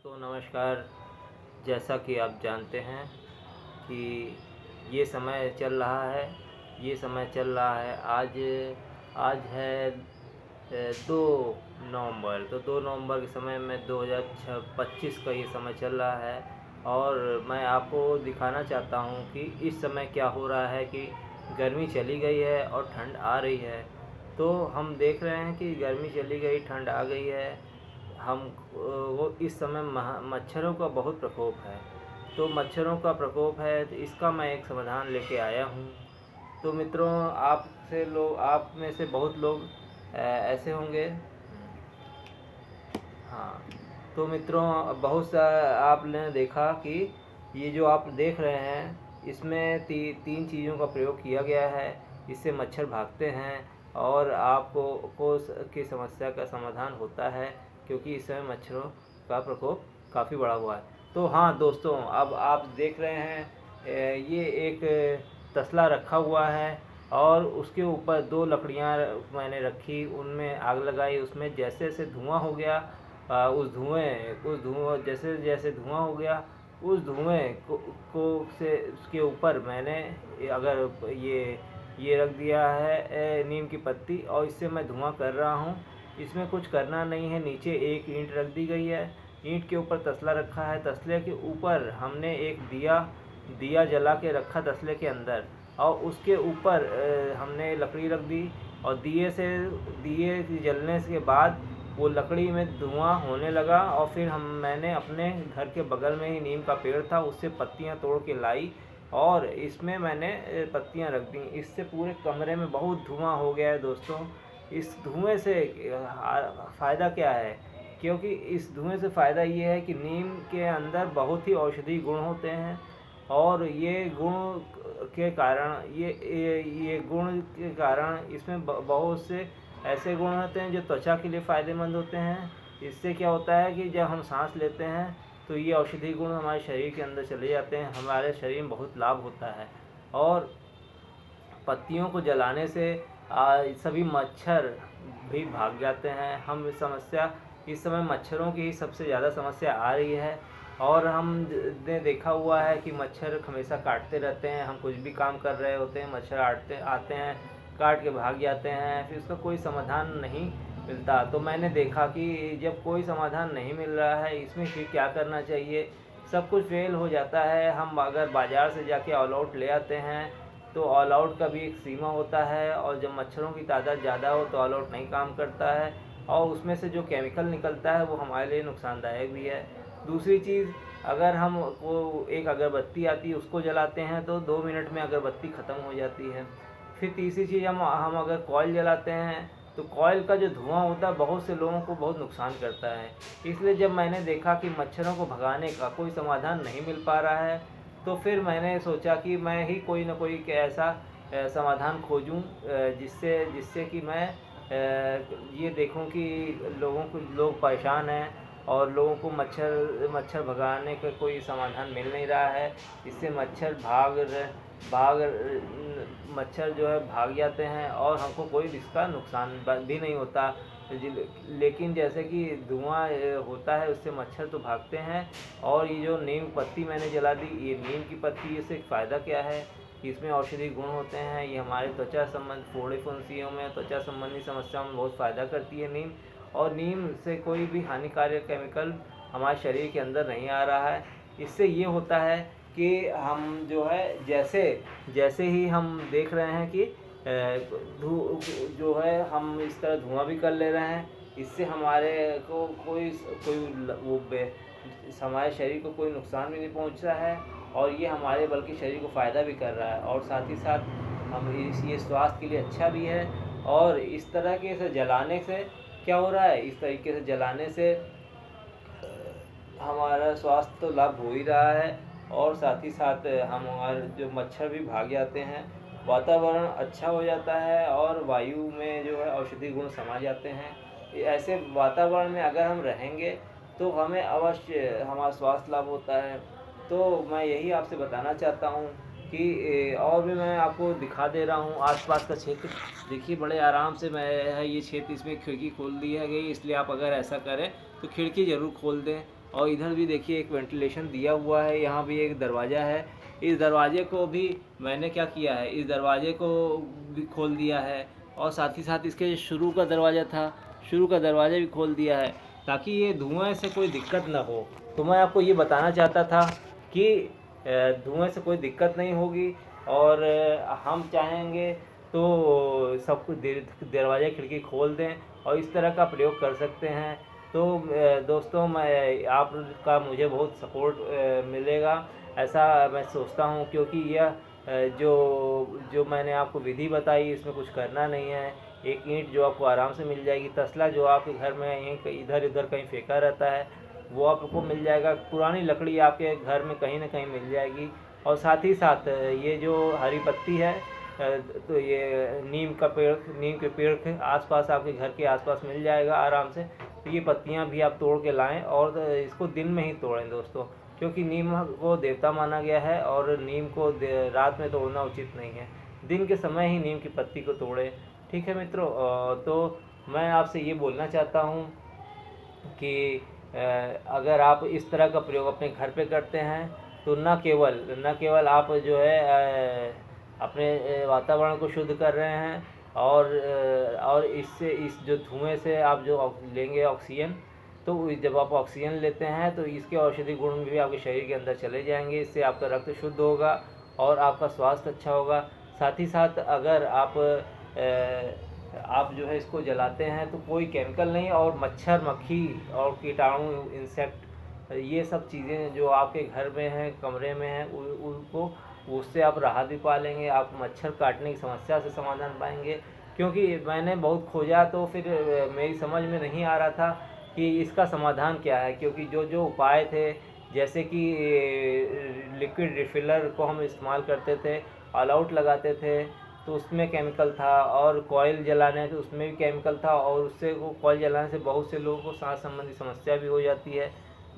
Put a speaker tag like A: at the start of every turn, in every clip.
A: दोस्तों नमस्कार। जैसा कि आप जानते हैं कि ये समय चल रहा है आज आज है 2 नवंबर। तो 2 नवंबर के समय में 2025 का ये समय चल रहा है और मैं आपको दिखाना चाहता हूँ कि इस समय क्या हो रहा है कि गर्मी चली गई है और ठंड आ रही है। तो हम देख रहे हैं कि गर्मी चली गई, ठंड आ गई है। हम वो इस समय मच्छरों का बहुत प्रकोप है। तो मच्छरों का प्रकोप है तो इसका मैं एक समाधान लेके आया हूँ। तो मित्रों, आप में से बहुत लोग ऐसे होंगे। हाँ, तो मित्रों, बहुत सा आपने देखा कि ये जो आप देख रहे हैं इसमें तीन चीज़ों का प्रयोग किया गया है। इससे मच्छर भागते हैं और आपको की समस्या का समाधान होता है, क्योंकि इस समय मच्छरों का प्रकोप काफ़ी बढ़ा हुआ है। तो हाँ दोस्तों, अब आप देख रहे हैं ये एक तसला रखा हुआ है और उसके ऊपर 2 लकड़ियाँ मैंने रखी, उनमें आग लगाई। उसमें जैसे जैसे धुआं हो गया, उस धुआं जैसे जैसे धुआं हो गया, उस धुएं को से उसके ऊपर मैंने अगर ये रख दिया है नीम की पत्ती, और इससे मैं धुआं कर रहा हूँ। इसमें कुछ करना नहीं है। नीचे एक ईंट रख दी गई है, ईंट के ऊपर तसला रखा है, तसले के ऊपर हमने एक दिया जला के रखा तसले के अंदर, और उसके ऊपर हमने लकड़ी रख दी। और दिए जलने के बाद वो लकड़ी में धुआं होने लगा। और फिर मैंने अपने घर के बगल में ही नीम का पेड़ था, उससे पत्तियां तोड़ के लाई और इसमें मैंने पत्तियां रख दी। इससे पूरे कमरे में बहुत धुआं हो गया है दोस्तों। इस धुएं से फ़ायदा क्या है? क्योंकि इस धुएं से फ़ायदा ये है कि नीम के अंदर बहुत ही औषधि गुण होते हैं, और ये गुण के कारण ये गुण के कारण इसमें बहुत से ऐसे गुण होते हैं जो त्वचा के लिए फ़ायदेमंद होते हैं। इससे क्या होता है कि जब हम सांस लेते हैं तो ये औषधि गुण हमारे शरीर के अंदर चले जाते हैं, हमारे शरीर में बहुत लाभ होता है। और पत्तियों को जलाने से सभी मच्छर भी भाग जाते हैं। इस समय मच्छरों की ही सबसे ज़्यादा समस्या आ रही है। और हमने देखा हुआ है कि मच्छर हमेशा काटते रहते हैं। हम कुछ भी काम कर रहे होते हैं, मच्छर आते हैं, काट के भाग जाते हैं, फिर उसका कोई समाधान नहीं मिलता। तो मैंने देखा कि जब कोई समाधान नहीं मिल रहा है, इसमें फिर क्या करना चाहिए? सब कुछ फेल हो जाता है। हम अगर बाज़ार से जाके ऑल आउट ले आते हैं तो ऑल आउट का भी एक सीमा होता है, और जब मच्छरों की तादाद ज़्यादा हो तो ऑल आउट नहीं काम करता है, और उसमें से जो केमिकल निकलता है वो हमारे लिए नुकसानदायक भी है। दूसरी चीज़, अगर हम वो एक अगरबत्ती आती है उसको जलाते हैं तो 2 मिनट में अगरबत्ती ख़त्म हो जाती है। फिर तीसरी चीज़, हम अगर कॉइल जलाते हैं तो कॉइल का जो धुआं होता है बहुत से लोगों को बहुत नुकसान करता है। इसलिए जब मैंने देखा कि मच्छरों को भगाने का कोई समाधान नहीं मिल पा रहा है, तो फिर मैंने सोचा कि मैं ही कोई ना कोई ऐसा समाधान खोजूं जिससे कि मैं ये देखूं कि लोग परेशान हैं और लोगों को मच्छर भगाने का कोई समाधान मिल नहीं रहा है। इससे भाग मच्छर जो है भाग जाते हैं और हमको कोई इसका नुकसान भी नहीं होता। लेकिन जैसे कि धुआं होता है उससे मच्छर तो भागते हैं। और ये जो नीम पत्ती मैंने जला दी, ये नीम की पत्ती, इससे फ़ायदा क्या है कि इसमें औषधि गुण होते हैं। ये हमारे त्वचा संबंध फोड़े फुंसियों में, त्वचा संबंधी समस्याओं में बहुत फ़ायदा करती है नीम। और नीम से कोई भी हानिकारक केमिकल हमारे शरीर के अंदर नहीं आ रहा है। इससे ये होता है कि हम जो है जैसे ही हम देख रहे हैं कि जो है हम इस तरह धुआं भी कर ले रहे हैं, इससे हमारे को हमारे शरीर को कोई नुकसान भी नहीं पहुंच रहा है, और ये हमारे बल्कि शरीर को फ़ायदा भी कर रहा है। और साथ ही साथ ये स्वास्थ्य के लिए अच्छा भी है। और इस तरह के से जलाने से क्या हो रहा है, इस तरीके से जलाने से हमारा स्वास्थ्य तो लाभ हो ही रहा है, और साथ ही साथ हमारे जो मच्छर भी भाग जाते हैं, वातावरण अच्छा हो जाता है, और वायु में जो है औषधि गुण समा जाते हैं। ऐसे वातावरण में अगर हम रहेंगे तो हमें अवश्य हमारा स्वास्थ्य लाभ होता है। तो मैं यही आपसे बताना चाहता हूँ कि और भी मैं आपको दिखा दे रहा हूँ आसपास का क्षेत्र। देखिए, बड़े आराम से मैं ये क्षेत्र, इसमें खिड़की खोल दी है गई, इसलिए आप अगर ऐसा करें तो खिड़की ज़रूर खोल दें। और इधर भी देखिए एक वेंटिलेशन दिया हुआ है, यहाँ भी एक दरवाज़ा है। इस दरवाजे को भी मैंने क्या किया है, इस दरवाजे को भी खोल दिया है, और साथ ही साथ इसके जो शुरू का दरवाज़ा था, शुरू का दरवाज़ा भी खोल दिया है, ताकि ये धुएं से कोई दिक्कत ना हो। तो मैं आपको ये बताना चाहता था कि धुएं से कोई दिक्कत नहीं होगी, और हम चाहेंगे तो सब कुछ दरवाज़ा खिड़की खोल दें और इस तरह का प्रयोग कर सकते हैं। तो दोस्तों, मैं आपका मुझे बहुत सपोर्ट मिलेगा, ऐसा मैं सोचता हूँ, क्योंकि यह जो मैंने आपको विधि बताई, इसमें कुछ करना नहीं है। एक ईंट जो आपको आराम से मिल जाएगी, तसला जो आपके घर में इधर उधर कहीं फेंका रहता है वो आपको मिल जाएगा, पुरानी लकड़ी आपके घर में कहीं ना कहीं मिल जाएगी। और साथ ही साथ ये जो हरी पत्ती है, तो ये नीम के पेड़ के आसपास, आपके घर के आसपास मिल जाएगा आराम से। तो ये पत्तियां भी आप तोड़ के लाएं, और इसको दिन में ही तोड़ें दोस्तों, क्योंकि नीम को देवता माना गया है और नीम को रात में तोड़ना उचित नहीं है। दिन के समय ही नीम की पत्ती को तोड़ें। ठीक है मित्रों, तो मैं आपसे ये बोलना चाहता हूँ कि अगर आप इस तरह का प्रयोग अपने घर पे करते हैं तो न केवल आप जो है अपने वातावरण को शुद्ध कर रहे हैं, और इससे, इस जो धुएं से आप जो लेंगे ऑक्सीजन, तो जब आप ऑक्सीजन लेते हैं तो इसके औषधि गुण भी आपके शरीर के अंदर चले जाएंगे। इससे आपका रक्त शुद्ध होगा और आपका स्वास्थ्य अच्छा होगा। साथ ही साथ अगर आप जो है इसको जलाते हैं तो कोई केमिकल नहीं, और मच्छर मक्खी और कीटाणु इंसेक्ट, ये सब चीज़ें जो आपके घर में हैं, कमरे में हैं, उनको उससे आप राहत भी पा लेंगे। आप मच्छर काटने की समस्या से समाधान पाएंगे। क्योंकि मैंने बहुत खोजा तो फिर मेरी समझ में नहीं आ रहा था कि इसका समाधान क्या है, क्योंकि जो जो उपाय थे, जैसे कि लिक्विड रिफिलर को हम इस्तेमाल करते थे, ऑल आउट लगाते थे तो उसमें केमिकल था, और कॉइल जलाने तो उसमें भी केमिकल था, और उससे वो कॉइल जलाने से बहुत से लोगों को सांस संबंधी समस्या भी हो जाती है,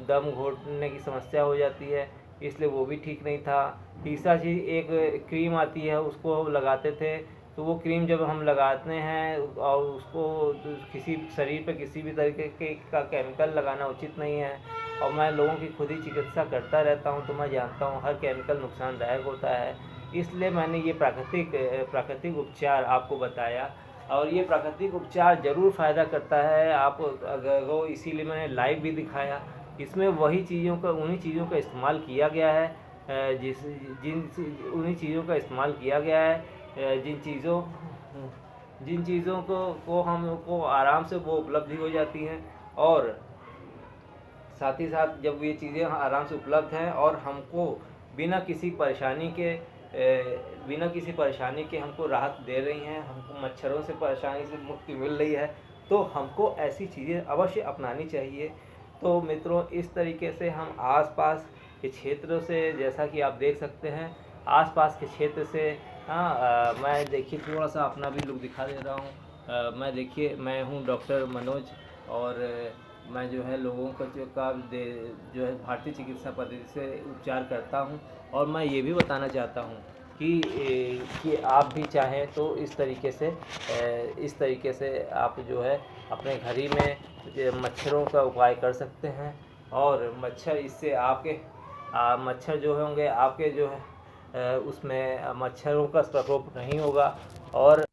A: दम घोटने की समस्या हो जाती है, इसलिए वो भी ठीक नहीं था। तीसरा चीज़, एक क्रीम आती है उसको लगाते थे, तो वो क्रीम जब हम लगाते हैं और उसको किसी शरीर पे किसी भी तरीके का केमिकल लगाना उचित नहीं है। और मैं लोगों की खुद ही चिकित्सा करता रहता हूँ, तो मैं जानता हूँ हर केमिकल नुकसानदायक होता है। इसलिए मैंने ये प्राकृतिक उपचार आपको बताया, और ये प्राकृतिक उपचार ज़रूर फ़ायदा करता है आप अगर वो, इसीलिए मैंने लाइव भी दिखाया। इसमें उन्हीं चीज़ों का इस्तेमाल किया गया है, उन्हीं चीज़ों का इस्तेमाल किया गया है, जिन चीज़ों को हमको आराम से वो उपलब्धि हो जाती हैं। और साथ ही साथ जब ये चीज़ें आराम से उपलब्ध हैं और हमको बिना किसी परेशानी के हमको राहत दे रही हैं, हमको मच्छरों से परेशानी से मुक्ति मिल रही है, तो हमको ऐसी चीज़ें अवश्य अपनानी चाहिए। तो मित्रों, इस तरीके से हम आसपास के क्षेत्र से, जैसा कि आप देख सकते हैं, आसपास के क्षेत्र से, मैं देखिए थोड़ा सा अपना भी लुक दिखा दे रहा हूँ। मैं हूँ डॉक्टर मनोज, और मैं जो है लोगों का जो है भारतीय चिकित्सा पद्धति से उपचार करता हूँ। और मैं ये भी बताना चाहता हूँ कि आप भी चाहें तो इस तरीके से आप जो है अपने घर ही में मच्छरों का उपाय कर सकते हैं, और मच्छर इससे आपके मच्छर जो होंगे आपके जो है उसमें मच्छरों का प्रकोप नहीं होगा। और